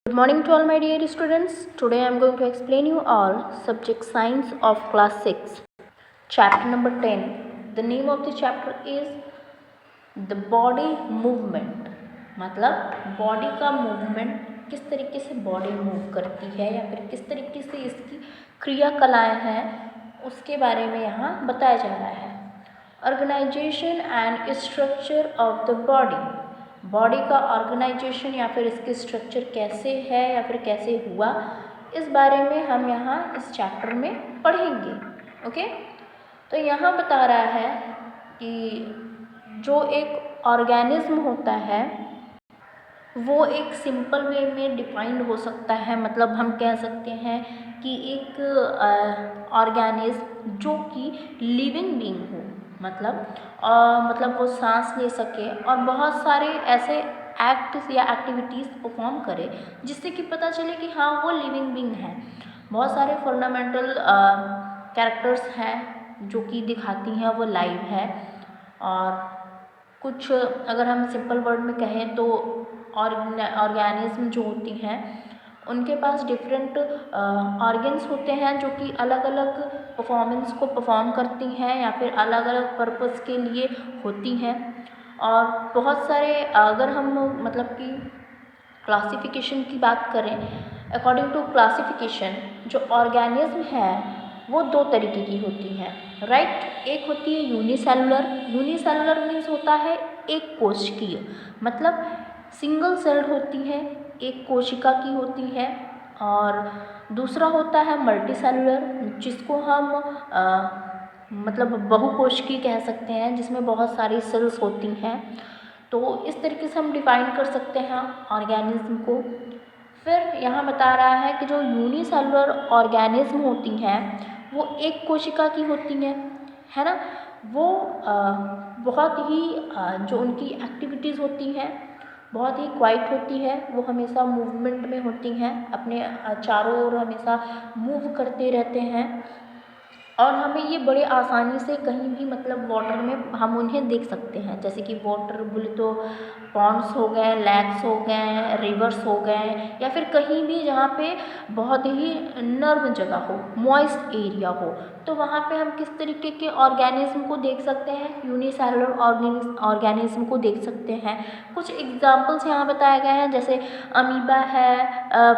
Good morning to all my dear students. Today I am going to explain you all subject science of class 6, chapter number 10. The name of the chapter is the body movement. मतलब body का movement, किस तरीके से body move करती है या फिर किस तरीके से इसकी क्रियाकलाएं हैं, उसके बारे में यहाँ बताया जा रहा है। Organisation and structure of the body का ऑर्गेनाइजेशन या फिर इसकी स्ट्रक्चर कैसे है या फिर कैसे हुआ, इस बारे में हम यहाँ इस चैप्टर में पढ़ेंगे। ओके, तो यहाँ बता रहा है कि जो एक ऑर्गेनिज्म होता है वो एक सिंपल वे में डिफाइंड हो सकता है। मतलब हम कह सकते हैं कि एक ऑर्गेनिज्म जो कि लिविंग बीइंग हो, मतलब वो सांस ले सके और बहुत सारे ऐसे एक्ट्स या एक्टिविटीज़ परफॉर्म करे जिससे कि पता चले कि हाँ वो लिविंग बीइंग है। बहुत सारे फंडामेंटल कैरेक्टर्स हैं जो कि दिखाती हैं वो लाइव है। और कुछ अगर हम सिंपल वर्ड में कहें तो ऑर्गेनिज्म जो होती हैं उनके पास डिफरेंट ऑर्गन्स होते हैं जो कि अलग अलग परफॉर्मेंस को परफॉर्म करती हैं या फिर अलग अलग पर्पस के लिए होती हैं। और बहुत सारे अगर हम मतलब कि क्लासिफिकेशन की बात करें, अकॉर्डिंग टू क्लासिफिकेशन जो ऑर्गेनिज्म है वो दो तरीके की होती हैं, राइट। एक होती है यूनिसेलुलर मीन्स होता है एक कोशिकीय, मतलब सिंगल सेल्ड होती है, एक कोशिका की होती है। और दूसरा होता है मल्टी सेलुलर, जिसको हम मतलब बहुकोशिकीय कह सकते हैं, जिसमें बहुत सारी सेल्स होती हैं। तो इस तरीके से हम डिफाइन कर सकते हैं ऑर्गेनिज्म को। फिर यहाँ बता रहा है कि जो यूनिसेलुलर ऑर्गेनिज्म होती हैं वो एक कोशिका की होती हैं, है ना। वो बहुत ही जो उनकी एक्टिविटीज़ होती हैं बहुत ही क्वाइट होती है, वो हमेशा मूवमेंट में होती हैं, अपने चारों ओर हमेशा मूव करते रहते हैं। और हमें ये बड़े आसानी से कहीं भी मतलब वाटर में हम उन्हें देख सकते हैं, जैसे कि वाटर बोले तो पॉन्ड्स हो गए, लैक्स हो गए, रिवर्स हो गए, या फिर कहीं भी जहाँ पे बहुत ही नर्म जगह हो, मॉइस्ट एरिया हो, तो वहाँ पे हम किस तरीके के ऑर्गेनिज्म को देख सकते हैं, यूनिसेलुलर ऑर्गेनिज्म को देख सकते हैं। कुछ एग्जाम्पल्स यहाँ बताए गए हैं, जैसे अमीबा है,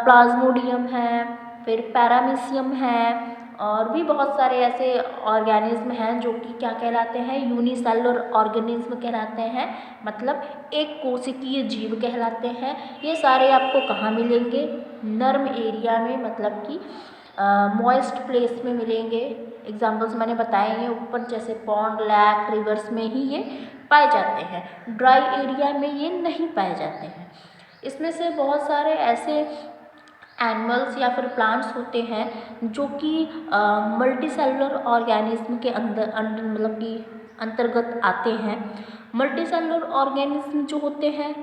प्लाज्मोडियम है, फिर पैरामीशियम है, और भी बहुत सारे ऐसे ऑर्गेनिज्म हैं जो कि क्या कहलाते हैं, यूनिसेलुलर ऑर्गेनिज्म कहलाते हैं, मतलब एक कोशिकीय जीव कहलाते हैं। ये सारे आपको कहाँ मिलेंगे, नर्म एरिया में, मतलब कि मॉइस्ट प्लेस में मिलेंगे। एग्जाम्पल्स मैंने बताए हैं ऊपर, जैसे पॉन्ड, लैक, रिवर्स में ही ये पाए जाते हैं, ड्राई एरिया में ये नहीं पाए जाते हैं। इसमें से बहुत सारे ऐसे एनिमल्स या फिर प्लांट्स होते हैं जो कि मल्टी सेलुलर ऑर्गेनिज्म के अंदर मतलब कि अंतर्गत आते हैं। मल्टी सेलुलर ऑर्गेनिज्म जो होते हैं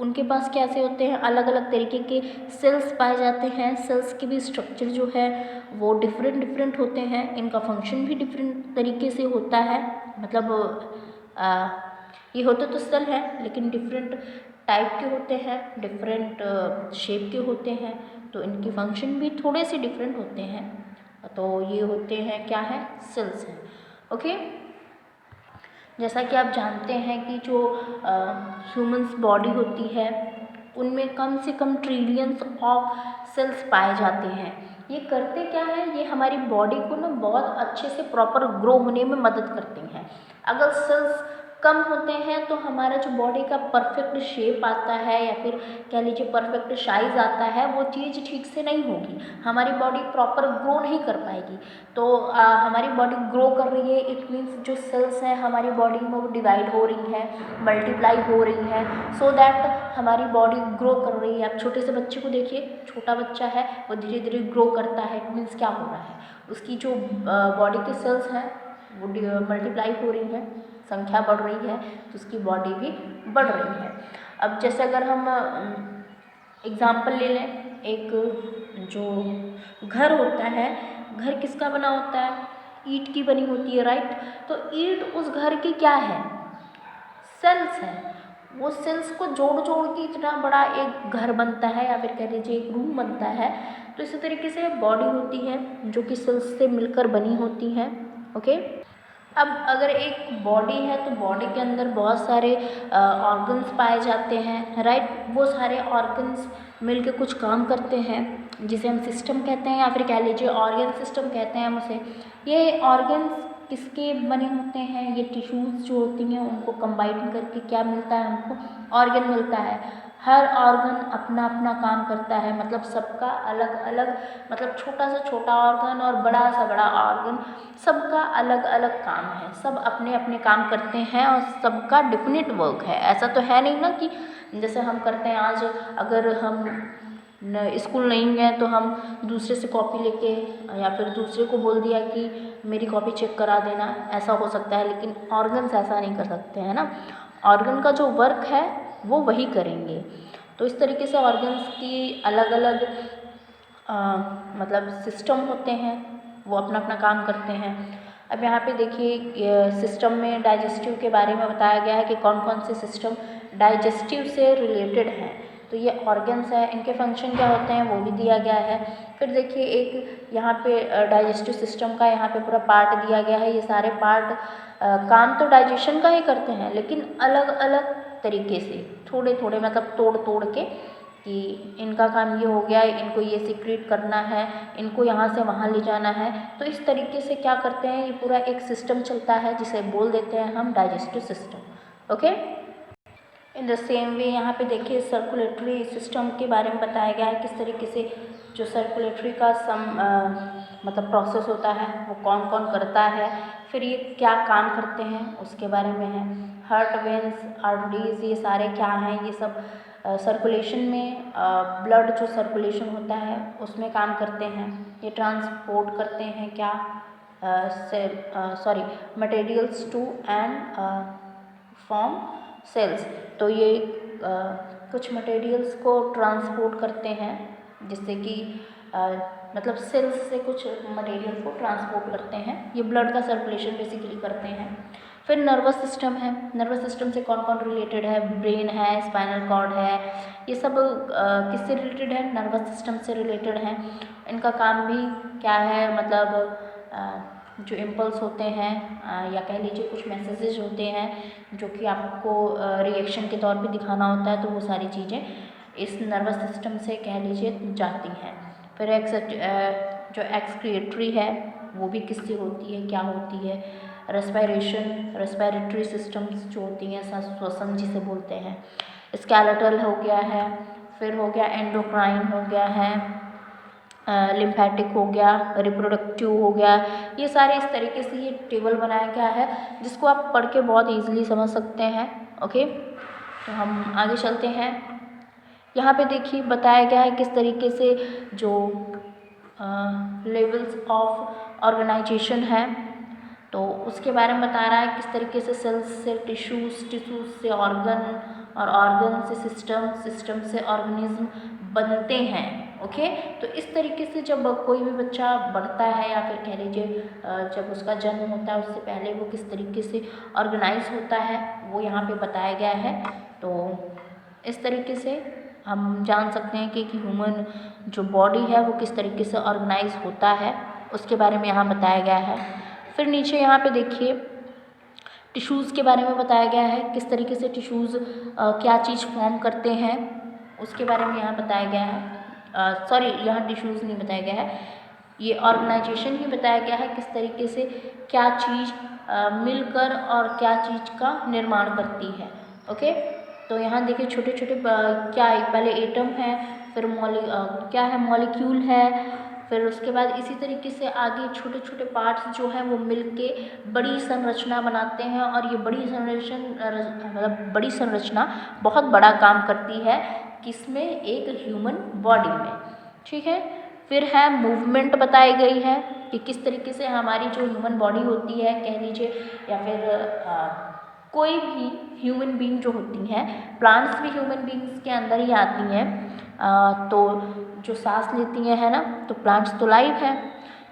उनके पास कैसे होते हैं, अलग अलग तरीके के सेल्स पाए जाते हैं। सेल्स के भी स्ट्रक्चर जो है वो डिफरेंट होते हैं, इनका फंक्शन भी डिफरेंट तरीके से होता है। मतलब ये होते तो सेल हैं लेकिन डिफरेंट टाइप के होते हैं, डिफरेंट शेप के होते हैं, तो इनके फंक्शन भी थोड़े से डिफरेंट होते हैं। तो ये होते हैं क्या है, सेल्स हैं। ओके, जैसा कि आप जानते हैं कि जो ह्यूमन्स बॉडी होती है उनमें कम से कम ट्रिलियंस ऑफ सेल्स पाए जाते हैं। ये करते क्या है, ये हमारी बॉडी को ना बहुत अच्छे से प्रॉपर ग्रो होने में मदद करते हैं। अगर सेल्स कम होते हैं तो हमारा जो बॉडी का परफेक्ट शेप आता है या फिर कह लीजिए परफेक्ट साइज आता है, वो चीज़ ठीक से नहीं होगी, हमारी बॉडी प्रॉपर ग्रो नहीं कर पाएगी। तो हमारी बॉडी ग्रो कर रही है, इट मीन्स जो सेल्स हैं हमारी बॉडी में वो डिवाइड हो रही है, मल्टीप्लाई हो रही है, सो दैट हमारी बॉडी ग्रो कर रही है। आप छोटे से बच्चे को देखिए, छोटा बच्चा है वो धीरे धीरे ग्रो करता है, इट मीन्स क्या हो रहा है, उसकी जो बॉडी के सेल्स हैं वो मल्टीप्लाई हो रही है, संख्या बढ़ रही है, तो उसकी बॉडी भी बढ़ रही है। अब जैसे अगर हम एग्जाम्पल ले लें, एक जो घर होता है, घर किसका बना होता है, ईंट की बनी होती है, राइट। तो ईंट उस घर की क्या है, सेल्स है। वो सेल्स को जोड़ जोड़ के इतना बड़ा एक घर बनता है या फिर कह लीजिए एक रूम बनता है। तो इसी तरीके से बॉडी होती है जो कि सेल्स से मिलकर बनी होती है। ओके, अब अगर एक बॉडी है तो बॉडी के अंदर बहुत सारे ऑर्गन्स पाए जाते हैं, राइट। वो सारे ऑर्गन्स मिलके कुछ काम करते हैं जिसे हम सिस्टम कहते हैं या फिर कह लीजिए ऑर्गन सिस्टम कहते हैं हम उसे। ये ऑर्गन्स किसके बने होते हैं, ये टिश्यूज़ जो होती हैं उनको कंबाइन करके क्या मिलता है, हमको ऑर्गन मिलता है। हर ऑर्गन अपना अपना काम करता है, मतलब सबका अलग अलग, मतलब छोटा से छोटा ऑर्गन और बड़ा से बड़ा ऑर्गन, सबका अलग अलग काम है। सब अपने अपने काम करते हैं और सबका डिफिनिट वर्क है। ऐसा तो है नहीं ना कि जैसे हम करते हैं आज, अगर हम स्कूल नहीं गए तो हम दूसरे से कॉपी लेके या फिर दूसरे को बोल दिया कि मेरी कॉपी चेक करा देना, ऐसा हो सकता है। लेकिन ऑर्गन्स ऐसा नहीं कर सकते हैं ना। ऑर्गन का जो वर्क है वो वही करेंगे। तो इस तरीके से ऑर्गन्स की अलग अलग मतलब सिस्टम होते हैं, वो अपना अपना काम करते हैं। अब यहाँ पे देखिए सिस्टम में डाइजेस्टिव के बारे में बताया गया है कि कौन कौन से सिस्टम डाइजेस्टिव से रिलेटेड हैं। तो ये ऑर्गन्स है, इनके फंक्शन क्या होते हैं वो भी दिया गया है। फिर देखिए एक यहाँ पे डाइजेस्टिव सिस्टम का यहाँ पे पूरा पार्ट दिया गया है। ये सारे पार्ट काम तो डाइजेशन का ही करते हैं, लेकिन अलग अलग तरीके से, थोड़े थोड़े मतलब तोड़ तोड़ के, कि इनका काम ये हो गया, इनको ये सीक्रेट करना है, इनको यहाँ से वहाँ ले जाना है। तो इस तरीके से क्या करते हैं, ये पूरा एक सिस्टम चलता है जिसे बोल देते हैं हम digestive system. Okay, in the same way यहाँ पे देखिए सर्कुलेटरी सिस्टम के बारे में बताया गया है, किस तरीके से जो सर्कुलेटरी का मतलब प्रोसेस होता है वो कौन कौन करता है, फिर ये क्या काम करते हैं उसके बारे में है। हार्ट, वेन्स, आर्टरीज, ये सारे क्या हैं, ये सब सर्कुलेशन में ब्लड जो सर्कुलेशन होता है उसमें काम करते हैं। ये ट्रांसपोर्ट करते हैं क्या, materials to and from cells. तो ये कुछ मटेरियल्स को ट्रांसपोर्ट करते हैं, जिससे कि मतलब सेल्स से कुछ मटेरियल को ट्रांसपोर्ट करते हैं। ये ब्लड का सर्कुलेशन बेसिकली करते हैं। फिर नर्वस सिस्टम है। नर्वस सिस्टम से कौन कौन रिलेटेड है, ब्रेन है, स्पाइनल कॉर्ड है, ये सब किससे रिलेटेड है, नर्वस सिस्टम से रिलेटेड हैं। इनका काम भी क्या है, मतलब जो इम्पल्स होते हैं या कह लीजिए कुछ मैसेजेस होते हैं जो कि आपको रिएक्शन के तौर पे दिखाना होता है, तो वो सारी चीज़ें इस नर्वस सिस्टम से कह लीजिए जाती हैं। फिर जो एक्सक्रिएटरी है वो भी किससे होती है, क्या होती है। रेस्पिरेशन, रेस्पिरेटरी सिस्टम्स जो होती हैं, श्वसन जिसे बोलते हैं। स्केलेटल हो गया है, फिर हो गया एंडोक्राइन हो गया है, लिम्फेटिक हो गया, रिप्रोडक्टिव हो गया। ये सारे इस तरीके से ये टेबल बनाया गया है जिसको आप पढ़ के बहुत ईजिली समझ सकते हैं। ओके, तो हम आगे चलते हैं। यहाँ पे देखिए बताया गया है किस तरीके से जो लेवल्स ऑफ ऑर्गेनाइजेशन है, तो उसके बारे में बता रहा है किस तरीके से सेल्स से टिश्यूज़, टिश्यूज़ से ऑर्गन और ऑर्गन से सिस्टम, सिस्टम से ऑर्गेनिज्म बनते हैं। ओके, तो इस तरीके से जब कोई भी बच्चा बढ़ता है या फिर कह लीजिए जब उसका जन्म होता है उससे पहले वो किस तरीके से ऑर्गेनाइज होता है वो यहाँ पे बताया गया है। तो इस तरीके से हम जान सकते हैं कि ह्यूमन जो बॉडी है वो किस तरीके से ऑर्गेनाइज होता है, उसके बारे में यहाँ बताया गया है। फिर नीचे यहाँ पे देखिए टिश्यूज़ के बारे में बताया गया है, किस तरीके से टिश्यूज़ क्या चीज़ फॉर्म करते हैं उसके बारे में यहाँ बताया गया है। सॉरी, यहाँ टिश्यूज़ नहीं बताया गया है, ये ऑर्गेनाइजेशन ही बताया गया है, किस तरीके से क्या चीज़ मिलकर और क्या चीज़ का निर्माण करती है। ओके, तो यहाँ देखिए छोटे छोटे क्या है, पहले एटम है, फिर क्या है, मॉलिक्यूल है, फिर उसके बाद इसी तरीके से आगे छोटे छोटे पार्ट्स जो हैं वो मिलके बड़ी संरचना बनाते हैं, और ये बड़ी संरचना बहुत बड़ा काम करती है किसमें, एक ह्यूमन बॉडी में। ठीक है, फिर है मूवमेंट बताई गई है कि किस तरीके से हमारी जो ह्यूमन बॉडी होती है कह लीजिए, या फिर कोई भी ह्यूमन बीइंग जो होती हैं, प्लांट्स भी ह्यूमन बीइंग्स के अंदर ही आती हैं। तो जो सांस लेती हैं है ना, तो प्लांट्स तो लाइव है,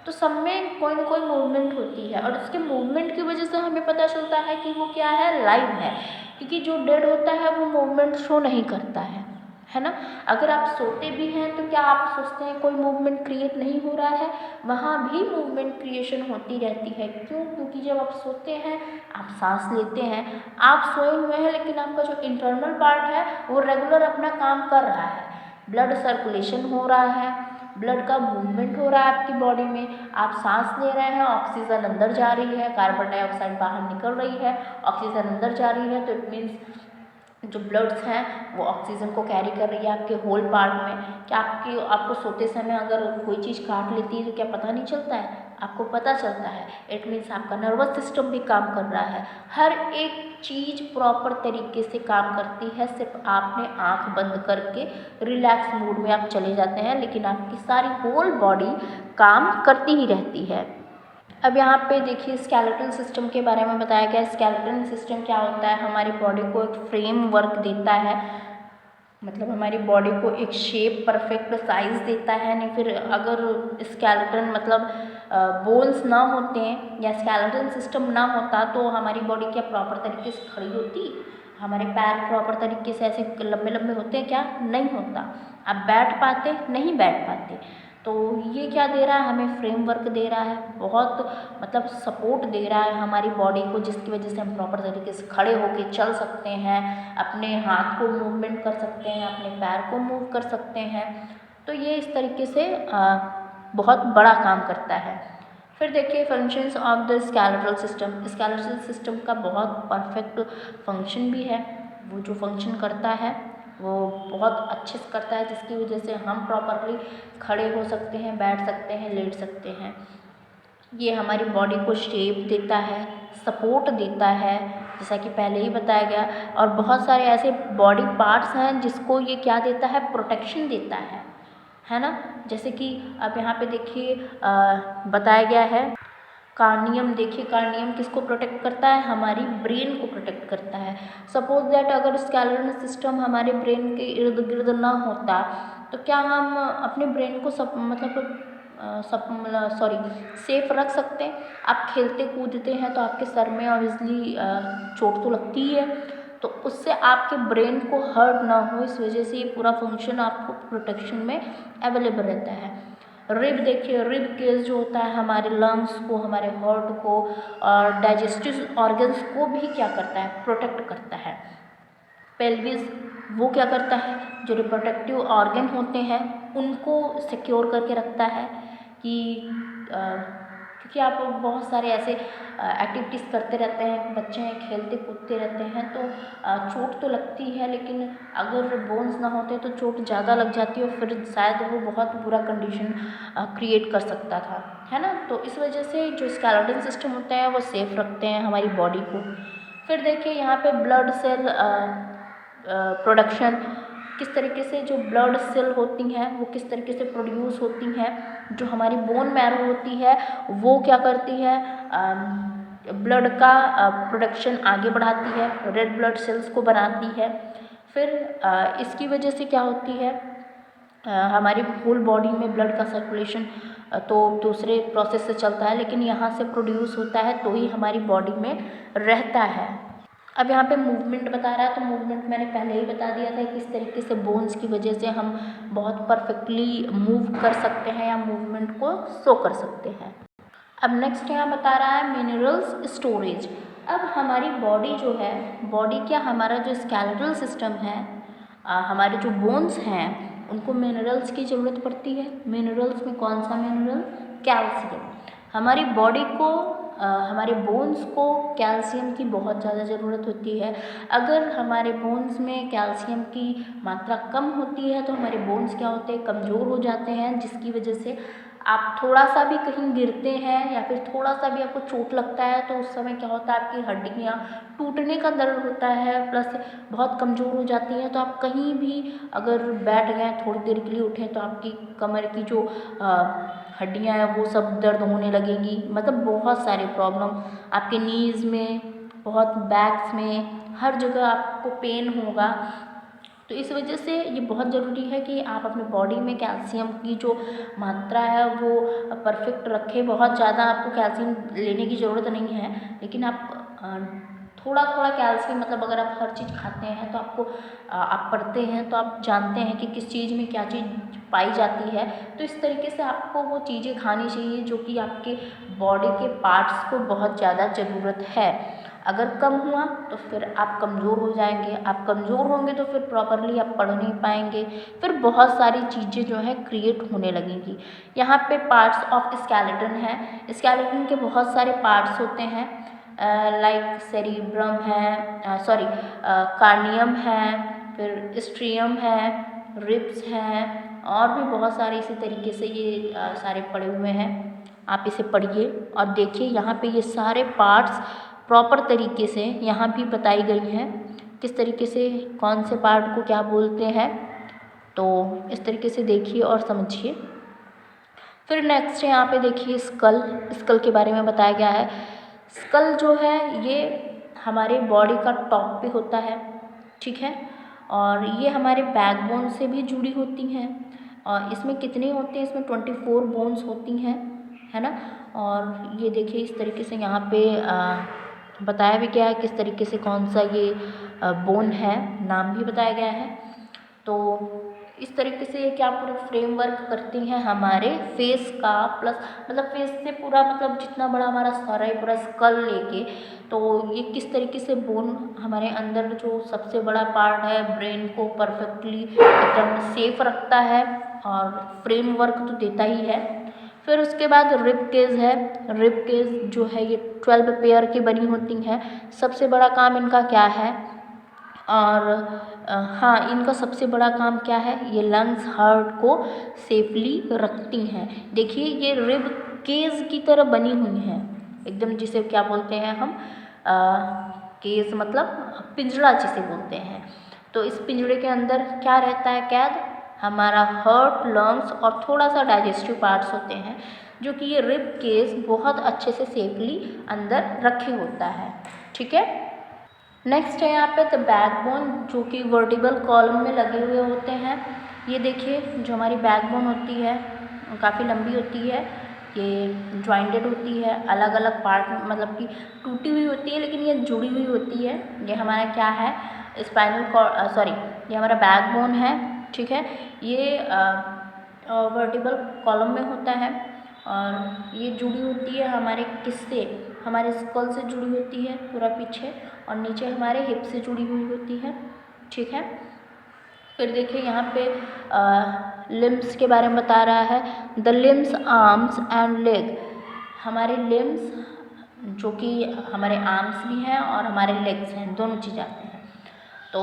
तो सब में कोई ना कोई मूवमेंट होती है, और उसके मूवमेंट की वजह से हमें पता चलता है कि वो क्या है, लाइव है। क्योंकि जो डेड होता है वो मूवमेंट शो नहीं करता है ना। अगर आप सोते भी हैं तो क्या आप सोचते हैं कोई मूवमेंट क्रिएट नहीं हो रहा है, वहाँ भी मूवमेंट क्रिएशन होती रहती है। क्यों? क्योंकि जब आप सोते हैं आप सांस लेते हैं, आप सोए हुए हैं लेकिन आपका जो इंटरनल पार्ट है वो रेगुलर अपना काम कर रहा है, ब्लड सर्कुलेशन हो रहा है, ब्लड का मूवमेंट हो रहा है आपकी बॉडी में, आप सांस ले रहे हैं, ऑक्सीजन अंदर जा रही है, कार्बन डाइऑक्साइड बाहर निकल रही है, ऑक्सीजन अंदर जा रही है, तो इट मीन्स जो ब्लड्स हैं वो ऑक्सीजन को कैरी कर रही है आपके होल पार्ट में। क्या आपको सोते समय अगर कोई चीज़ काट लेती है तो क्या पता नहीं चलता है? आपको पता चलता है। इट मीन्स आपका नर्वस सिस्टम भी काम कर रहा है, हर एक चीज़ प्रॉपर तरीके से काम करती है। सिर्फ आपने आँख बंद करके रिलैक्स मूड में आप चले जाते हैं, लेकिन आपकी सारी होल बॉडी काम करती ही रहती है। अब यहाँ पे देखिए स्केलेटल सिस्टम के बारे में बताया गया है। स्केलेटल सिस्टम क्या होता है, हमारी बॉडी को एक फ्रेमवर्क देता है, मतलब हमारी बॉडी को एक शेप परफेक्ट साइज देता है। नहीं फिर अगर स्केलेटन मतलब बोन्स ना होते हैं या स्केलेटल सिस्टम ना होता तो हमारी बॉडी क्या प्रॉपर तरीके से खड़ी होती? हमारे पैर प्रॉपर तरीके से ऐसे लंबे लंबे होते हैं क्या? नहीं होता। आप बैठ पाते? नहीं बैठ पाते। तो ये क्या दे रहा है हमें? फ्रेमवर्क दे रहा है, बहुत मतलब सपोर्ट दे रहा है हमारी बॉडी को, जिसकी वजह से हम प्रॉपर तरीके से खड़े होके चल सकते हैं, अपने हाथ को मूवमेंट कर सकते हैं, अपने पैर को मूव कर सकते हैं। तो ये इस तरीके से बहुत बड़ा काम करता है। फिर देखिए functions of the skeletal system. Skeletal system का बहुत परफेक्ट फंक्शन भी है। वो जो फंक्शन करता है वो बहुत अच्छे से करता है, जिसकी वजह से हम प्रॉपरली खड़े हो सकते हैं, बैठ सकते हैं, लेट सकते हैं। ये हमारी बॉडी को शेप देता है, सपोर्ट देता है, जैसा कि पहले ही बताया गया। और बहुत सारे ऐसे बॉडी पार्ट्स हैं जिसको ये क्या देता है? प्रोटेक्शन देता है ना। जैसे कि अब यहाँ पे देखिए बताया गया है कार्नियम। देखिए कार्नियम किसको प्रोटेक्ट करता है? हमारी ब्रेन को प्रोटेक्ट करता है। सपोज दैट अगर स्केलेटल सिस्टम हमारे ब्रेन के इर्द गिर्द ना होता तो क्या हम अपने ब्रेन को सेफ रख सकते हैं? आप खेलते कूदते हैं तो आपके सर में ऑब्वियसली चोट तो लगती ही है, तो उससे आपके ब्रेन को हर्ट ना हो, इस वजह से ये पूरा फंक्शन आपको प्रोटेक्शन में अवेलेबल रहता है। रिब देखिए, रिब केस जो होता है हमारे लंग्स को, हमारे हार्ट को और डाइजेस्टिव ऑर्गन्स को भी क्या करता है? प्रोटेक्ट करता है। पेल्विस वो क्या करता है? जो रिप्रोडक्टिव ऑर्गन होते हैं उनको सिक्योर करके रखता है कि क्योंकि आप बहुत सारे ऐसे एक्टिविटीज़ करते रहते हैं, बच्चे हैं खेलते कूदते रहते हैं, तो चोट तो लगती है, लेकिन अगर बोन्स ना होते तो चोट ज़्यादा लग जाती है और फिर शायद वो बहुत बुरा कंडीशन क्रिएट कर सकता था, है ना। तो इस वजह से जो स्केलेटल सिस्टम होता है वो सेफ रखते हैं हमारी बॉडी को। फिर देखिए यहाँ पे ब्लड सेल प्रोडक्शन, किस तरीके से जो ब्लड सेल होती हैं वो किस तरीके से प्रोड्यूस होती हैं। जो हमारी बोन मैरो होती है वो क्या करती है? ब्लड का प्रोडक्शन आगे बढ़ाती है, रेड ब्लड सेल्स को बनाती है। फिर इसकी वजह से क्या होती है? हमारी होल बॉडी में ब्लड का सर्कुलेशन तो दूसरे प्रोसेस से चलता है, लेकिन यहाँ से प्रोड्यूस होता है तो ही हमारी बॉडी में रहता है। अब यहाँ पे मूवमेंट बता रहा है, तो मूवमेंट मैंने पहले ही बता दिया था किस तरीके से बोन्स की वजह से हम बहुत परफेक्टली मूव कर सकते हैं या मूवमेंट को शो कर सकते हैं। अब नेक्स्ट यहाँ बता रहा है मिनरल्स स्टोरेज। अब हमारी बॉडी जो है, बॉडी क्या, हमारा जो स्केलेटल सिस्टम है, हमारे जो बोन्स हैं उनको मिनरल्स की ज़रूरत पड़ती है। मिनरल्स में कौन सा मिनरल? कैल्शियम। हमारी बॉडी को हमारे बोन्स को कैल्शियम की बहुत ज़्यादा ज़रूरत होती है। अगर हमारे बोन्स में कैल्शियम की मात्रा कम होती है तो हमारे बोन्स क्या होते हैं? कमज़ोर हो जाते हैं, जिसकी वजह से आप थोड़ा सा भी कहीं गिरते हैं या फिर थोड़ा सा भी आपको चोट लगता है तो उस समय क्या होता है? आपकी हड्डियाँ टूटने का दर्द होता है, प्लस बहुत कमज़ोर हो जाती हैं। तो आप कहीं भी अगर बैठ गए, थोड़ी देर के लिए उठें, तो आपकी कमर की जो हड्डियाँ हैं वो सब दर्द होने लगेंगी। मतलब बहुत सारे प्रॉब्लम आपके नीज़ में, बहुत बैक्स में, हर जगह आपको पेन होगा। तो इस वजह से ये बहुत ज़रूरी है कि आप अपने बॉडी में कैल्शियम की जो मात्रा है वो परफेक्ट रखें। बहुत ज़्यादा आपको कैल्शियम लेने की ज़रूरत नहीं है, लेकिन आप थोड़ा थोड़ा कैल्शियम, मतलब अगर आप हर चीज़ खाते हैं तो आपको आप पढ़ते हैं तो आप जानते हैं कि किस चीज़ में क्या चीज़ पाई जाती है। तो इस तरीके से आपको वो चीज़ें खानी चाहिए जो कि आपके बॉडी के पार्ट्स को बहुत ज़्यादा ज़रूरत है। अगर कम हुआ तो फिर आप कमज़ोर हो जाएंगे, आप कमज़ोर होंगे तो फिर प्रॉपरली आप पढ़ नहीं पाएंगे, फिर बहुत सारी चीज़ें जो है क्रिएट होने लगेंगी। यहाँ पे पार्ट्स ऑफ स्केलेटन है। स्केलेटन के बहुत सारे पार्ट्स होते हैं, लाइक सेरिब्रम है, सॉरी कार्नियम है, फिर स्ट्रियम है, रिब्स हैं, और भी बहुत सारे इसी तरीके से ये सारे पड़े हुए हैं। आप इसे पढ़िए और देखिए, यहाँ पे ये सारे पार्ट्स प्रॉपर तरीके से यहाँ भी बताई गई हैं, किस तरीके से कौन से पार्ट को क्या बोलते हैं। तो इस तरीके से देखिए और समझिए। फिर नेक्स्ट यहाँ पे देखिए स्कल के बारे में बताया गया है। स्कल जो है ये हमारे बॉडी का टॉप पे होता है, ठीक है, और ये हमारे बैकबोन से भी जुड़ी होती हैं। और इसमें कितने होते हैं, इसमें 24 बोन्स होती हैं, है ना। और ये देखिए इस तरीके से यहाँ पे बताया भी गया है किस तरीके से कौन सा ये बोन है, नाम भी बताया गया है। तो इस तरीके से ये क्या पूरा फ्रेमवर्क करती हैं हमारे फेस का, प्लस मतलब फेस से पूरा, मतलब जितना बड़ा हमारा सर है पूरा स्कल लेके, तो ये किस तरीके से बोन हमारे अंदर जो सबसे बड़ा पार्ट है ब्रेन को परफेक्टली एकदम सेफ रखता है और फ्रेमवर्क तो देता ही है। फिर उसके बाद रिब केज है। रिब केज जो है ये 12 पेयर की बनी होती हैं। सबसे बड़ा काम इनका क्या है, और हाँ, इनका सबसे बड़ा काम क्या है, ये लंग्स हार्ट को सेफली रखती हैं। देखिए ये रिब केज की तरह बनी हुई हैं एकदम, जिसे क्या बोलते हैं हम, केज मतलब पिंजरा जिसे बोलते हैं। तो इस पिंजरे के अंदर क्या रहता है कैद, हमारा हार्ट, लंग्स और थोड़ा सा डाइजेस्टिव पार्ट्स होते हैं, जो कि ये रिब केज बहुत अच्छे से सेफली अंदर रखे होता है, ठीक है। नेक्स्ट है यहाँ पे द बैकबोन, जो कि वर्टिबल कॉलम में लगे हुए होते हैं। ये देखिए जो हमारी बैकबोन होती है काफ़ी लंबी होती है, ये जॉइंटेड होती है, अलग अलग पार्ट मतलब कि टूटी हुई होती है, लेकिन ये जुड़ी हुई होती है। ये हमारा क्या है, स्पाइनल कॉर्ड, सॉरी ये हमारा बैकबोन है, ठीक है। ये वर्टिबल कॉलम में होता है और ये जुड़ी होती है हमारे किससे, हमारे स्कल से जुड़ी होती है पूरा पीछे, और नीचे हमारे हिप से जुड़ी हुई होती है, ठीक है। फिर देखिए यहाँ पे लिम्स के बारे में बता रहा है। The limbs, arms and leg, हमारे लिम्स जो कि हमारे आर्म्स भी हैं और हमारे लेग्स हैं, दोनों चीज़ आते हैं। तो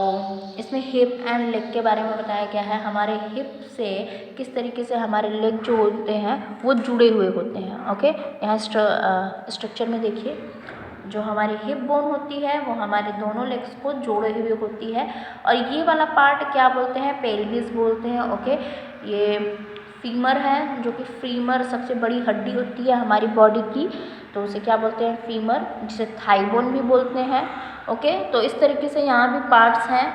इसमें हिप एंड लेग के बारे में बताया गया है। हमारे हिप से किस तरीके से हमारे लेग जो होते हैं वो जुड़े हुए होते हैं, ओके। यहाँ स्ट्रक्चर में देखिए, जो हमारी हिप बोन होती है वो हमारे दोनों लेग्स को जोड़े हुए होती है, और ये वाला पार्ट क्या बोलते हैं, पेल्विस बोलते हैं, ओके। ये फीमर है, जो कि फीमर सबसे बड़ी हड्डी होती है हमारी बॉडी की, तो उसे क्या बोलते हैं, फीमर, जिसे थाई बोन भी बोलते हैं, ओके। तो इस तरीके से यहाँ भी पार्ट्स हैं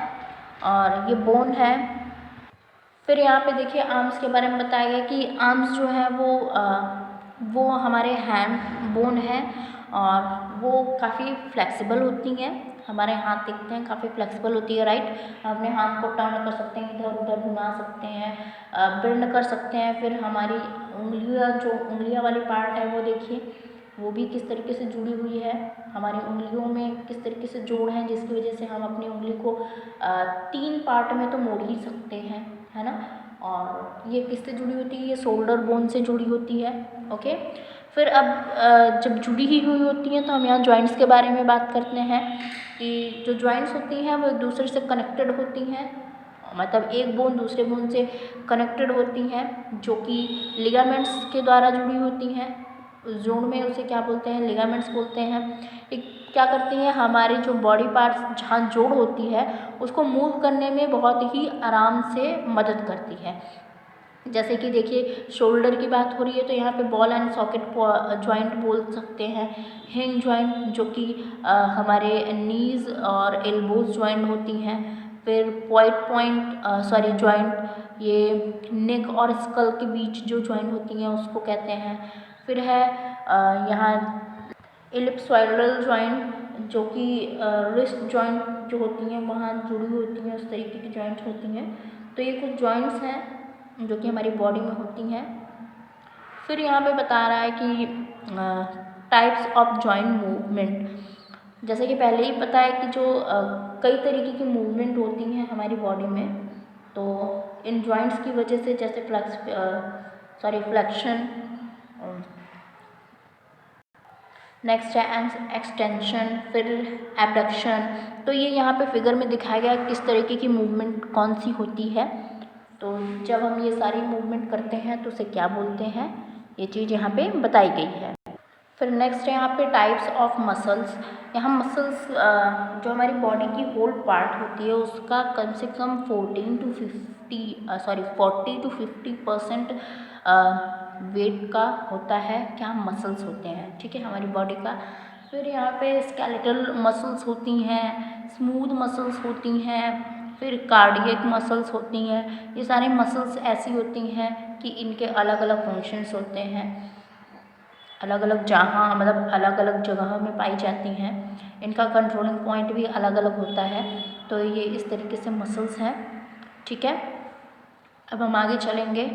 और ये बोन है। फिर यहाँ पे देखिए आर्म्स के बारे में बताया गया कि आर्म्स जो है वो हमारे हैंड बोन है और वो काफ़ी फ्लेक्सिबल होती हैं। हमारे हाथ देखते हैं काफ़ी फ्लेक्सिबल होती है, राइट। हम अपने हाथ को टर्न कर सकते हैं, इधर उधर घुमा सकते हैं, बेंड कर सकते हैं। फिर हमारी उंगलियाँ, जो उंगलियाँ वाली पार्ट है वो देखिए, वो भी किस तरीके से जुड़ी हुई है। हमारी उंगलियों में किस तरीके से जोड़ हैं, जिसकी वजह से हम अपनी उंगली को 3 पार्ट में तो मोड़ ही सकते हैं, है ना। और ये किससे जुड़ी होती है, ये शोल्डर बोन से जुड़ी होती है, ओके। फिर अब जब जुड़ी ही हुई होती हैं तो हम यहाँ जॉइंट्स के बारे में बात करते हैं कि जो जॉइंट्स होती हैं वो एक दूसरे से कनेक्टेड होती हैं, मतलब एक बोन दूसरे बोन से कनेक्टेड होती हैं, जो कि लिगामेंट्स के द्वारा जुड़ी होती हैं। जोड़ में उसे क्या बोलते हैं, लिगामेंट्स बोलते हैं। एक क्या करती हैं, हमारे जो बॉडी पार्ट्स जहाँ जोड़ होती है उसको मूव करने में बहुत ही आराम से मदद करती है। जैसे कि देखिए शोल्डर की बात हो रही है तो यहाँ पे बॉल एंड सॉकेट जॉइंट बोल सकते हैं। हिंग जॉइंट जो कि हमारे नीज़ और एल्बोज जॉइंट होती हैं। फिर जॉइंट, ये नेक और स्कल के बीच जो जॉइंट होती हैं उसको कहते हैं। फिर है यहाँ इलिप्सोइडल जॉइंट, जो कि रिस्ट जॉइंट जो होती हैं वहाँ जुड़ी होती हैं, उस तरीके की जॉइंट्स होती हैं। तो ये कुछ जॉइंट्स हैं जो कि हमारी बॉडी में होती हैं। फिर यहाँ पे बता रहा है कि टाइप्स ऑफ जॉइंट मूवमेंट, जैसे कि पहले ही पता है कि जो कई तरीके की मूवमेंट होती हैं हमारी बॉडी में, तो इन जॉइंट्स की वजह से जैसे फ्लेक्शन, नेक्स्ट है एक्सटेंशन, फिर एबडक्शन। तो ये यहाँ पे फिगर में दिखाया गया किस तरीके की मूवमेंट कौन सी होती है। तो जब हम ये सारी मूवमेंट करते हैं तो उसे क्या बोलते हैं, ये चीज़ यहाँ पे बताई गई है। फिर नेक्स्ट है यहाँ पे टाइप्स ऑफ मसल्स। यहाँ मसल्स जो हमारी बॉडी की होल पार्ट होती है उसका कम से कम 40 to 50% वेट का होता है, क्या मसल्स होते हैं, ठीक है, हमारी बॉडी का। फिर यहाँ पे स्केलेटल मसल्स होती हैं, स्मूथ मसल्स होती हैं, फिर कार्डियक मसल्स होती हैं। ये सारी मसल्स ऐसी होती हैं कि इनके अलग अलग फंक्शंस होते हैं, अलग अलग अलग अलग जगह में पाई जाती हैं। इनका कंट्रोलिंग पॉइंट भी अलग अलग होता है। तो ये इस तरीके से मसल्स हैं, ठीक है। अब हम आगे चलेंगे।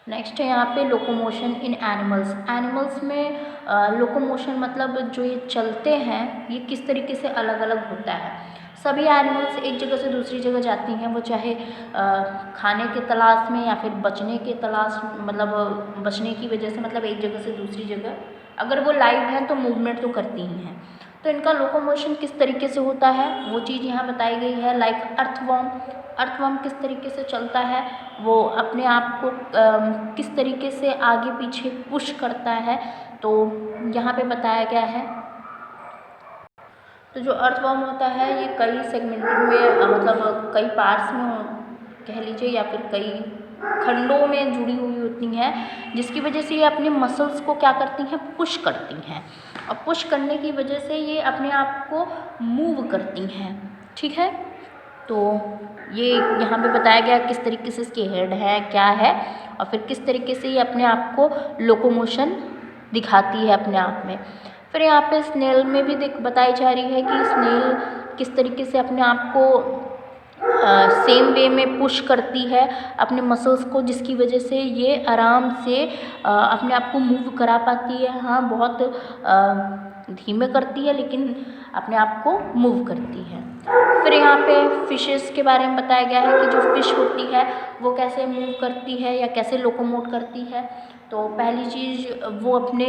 नेक्स्ट है यहाँ पे लोकोमोशन इन एनिमल्स। एनिमल्स में लोकोमोशन मतलब जो ये चलते हैं ये किस तरीके से अलग अलग होता है। सभी एनिमल्स एक जगह से दूसरी जगह जाती हैं, वो चाहे खाने के तलाश में या फिर बचने के तलाश, मतलब बचने की वजह से, मतलब एक जगह से दूसरी जगह अगर वो लाइव हैं तो मूवमेंट तो करती ही हैं। तो इनका लोकोमोशन किस तरीके से होता है वो चीज़ यहाँ बताई गई है। लाइक अर्थवर्म किस तरीके से चलता है, वो अपने आप को किस तरीके से आगे पीछे पुश करता है, तो यहाँ पे बताया गया है। तो जो अर्थवर्म होता है ये कई सेगमेंटेड में मतलब कई पार्ट्स में कह लीजिए या फिर कई खंडों में जुड़ी हुई होती हैं, जिसकी वजह से ये अपने मसल्स को क्या करती हैं, पुश करती हैं। और पुश करने की वजह से ये अपने आप को मूव करती हैं, ठीक है। तो ये यहाँ पे बताया गया किस तरीके से इसकी हेड है, क्या है, और फिर किस तरीके से ये अपने आप को लोकोमोशन दिखाती है अपने आप में। फिर यहाँ पे स्नेल में भी बताई जा रही है कि स्नेल किस तरीके से अपने आप को सेम वे में पुश करती है अपने मसल्स को, जिसकी वजह से ये आराम से अपने आप को मूव करा पाती है। हाँ, बहुत धीमे करती है लेकिन अपने आप को मूव करती है। फिर यहाँ पे फिशेस के बारे में बताया गया है कि जो फिश होती है वो कैसे मूव करती है या कैसे लोकोमोट करती है। तो पहली चीज़ वो अपने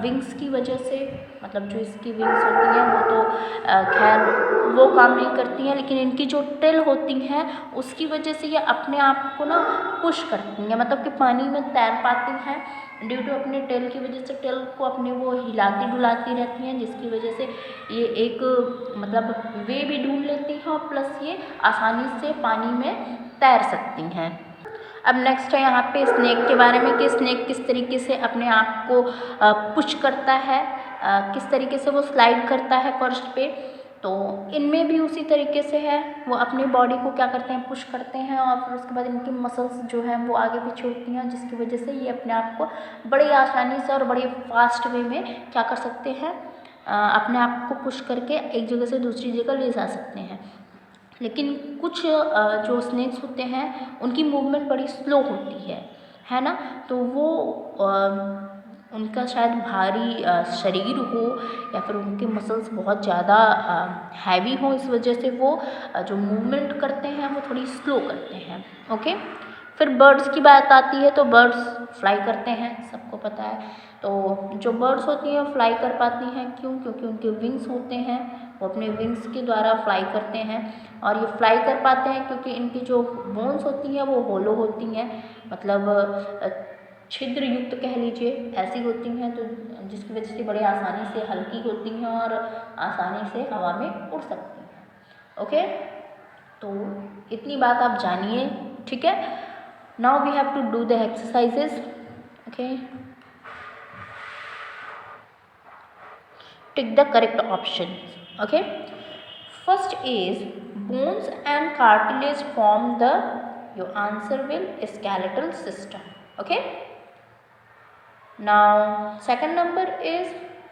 विंग्स की वजह से, मतलब जो इसकी विंग्स होती हैं वो तो खैर वो काम नहीं करती हैं, लेकिन इनकी जो टेल होती हैं उसकी वजह से ये अपने आप को ना पुश करती हैं, मतलब कि पानी में तैर पाती हैं ड्यू टू अपने टेल की वजह से। टेल को अपने वो हिलाती डुलाती रहती हैं, जिसकी वजह से ये एक मतलब वे भी ढूंढ लेती हैं और प्लस ये आसानी से पानी में तैर सकती हैं। अब नेक्स्ट है यहाँ पे स्नेक के बारे में कि स्नेक किस तरीके से अपने आप को पुश करता है, किस तरीके से वो स्लाइड करता है फर्श पे। तो इनमें भी उसी तरीके से है, वो अपनी बॉडी को क्या करते हैं, पुश करते हैं, और फिर उसके बाद इनकी मसल्स जो हैं वो आगे पीछे होती हैं, जिसकी वजह से ये अपने आप को बड़ी आसानी से और बड़ी फास्ट वे में क्या कर सकते हैं, अपने आप को पुश करके एक जगह से दूसरी जगह ले जा सकते हैं। लेकिन कुछ जो स्नेक्स होते हैं उनकी मूवमेंट बड़ी स्लो होती है ना। तो वो उनका शायद भारी शरीर हो या फिर उनके मसल्स बहुत ज़्यादा हैवी हो, इस वजह से वो जो मूवमेंट करते हैं वो थोड़ी स्लो करते हैं। ओके। फिर बर्ड्स की बात आती है तो बर्ड्स फ्लाई करते हैं, सबको पता है। तो जो बर्ड्स होती हैं फ्लाई कर पाती हैं, क्यों? क्योंकि उनके विंग्स होते हैं, वो अपने विंग्स के द्वारा फ्लाई करते हैं। और ये फ्लाई कर पाते हैं क्योंकि इनकी जो बोन्स होती हैं वो होलो होती हैं, मतलब छिद्र युक्त कह लीजिए, ऐसी होती हैं, तो जिसकी वजह से बड़े आसानी से हल्की होती हैं और आसानी से हवा में उड़ सकती हैं। ओके, तो इतनी बात आप जानिए, ठीक है। Now we have to do the exercises. Okay, tick the correct option. Okay, first is bones and cartilage form the, your answer will, skeletal system. Okay. Now second number is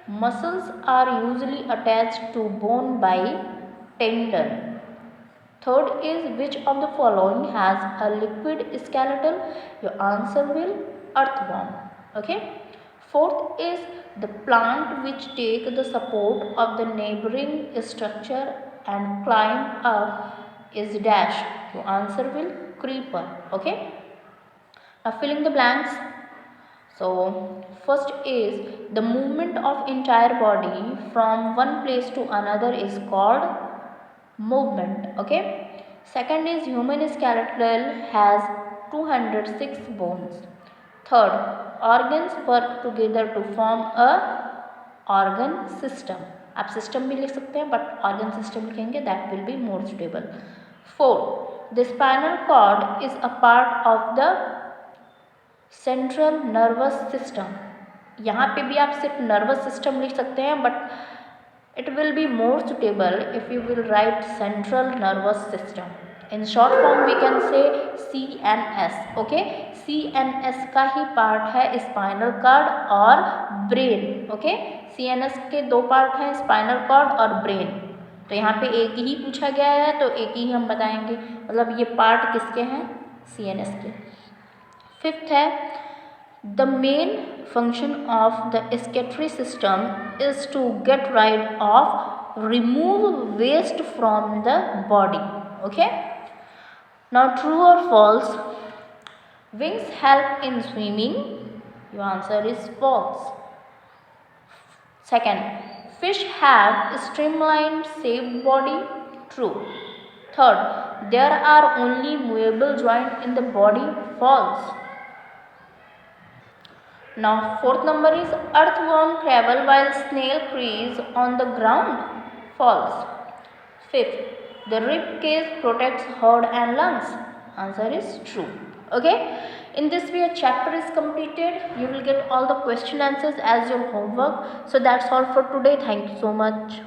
muscles are usually attached to bone by tendon. Third is which of the following has a liquid skeletal? Your answer will, earthworm. Okay. Fourth is the plant which take the support of the neighboring structure and climb up is dash. Your answer will, creeper. Okay. Now filling the blanks. So first is the movement of entire body from one place to another is called movement. Okay. Second is human skeletal has 206 bones. Third, organs work together to form a organ system. आप system भी लिख सकते हैं but organ system लिखेंगे that will be more suitable. Fourth, the spinal cord is a part of the central nervous system. यहाँ पे भी आप सिर्फ नर्वस सिस्टम लिख सकते हैं but it will be more suitable if you will write central nervous system. In short form we can say CNS. Okay. CNS का ही पार्ट है स्पाइनल कॉर्ड और ब्रेन. ओके. CNS के दो पार्ट हैं, स्पाइनल कॉर्ड और brain. तो यहाँ पे एक ही पूछा गया है तो एक ही हम बताएंगे, मतलब ये पार्ट किसके हैं, CNS के. फिफ्थ है the main function of the excretory system is to get rid of remove waste from the body. Okay. Now true और false. Wings help in swimming. Your answer is false. Second, fish have streamline shaped body. True. Third, there are only movable joint in the body. False. Now fourth number is earthworm travel while snail creeps on the ground. False. Fifth, the rib cage protects heart and lungs. Answer is true. Okay. In this way a chapter is completed. You will get all the question answers as your homework. So that's all for today. Thank you so much.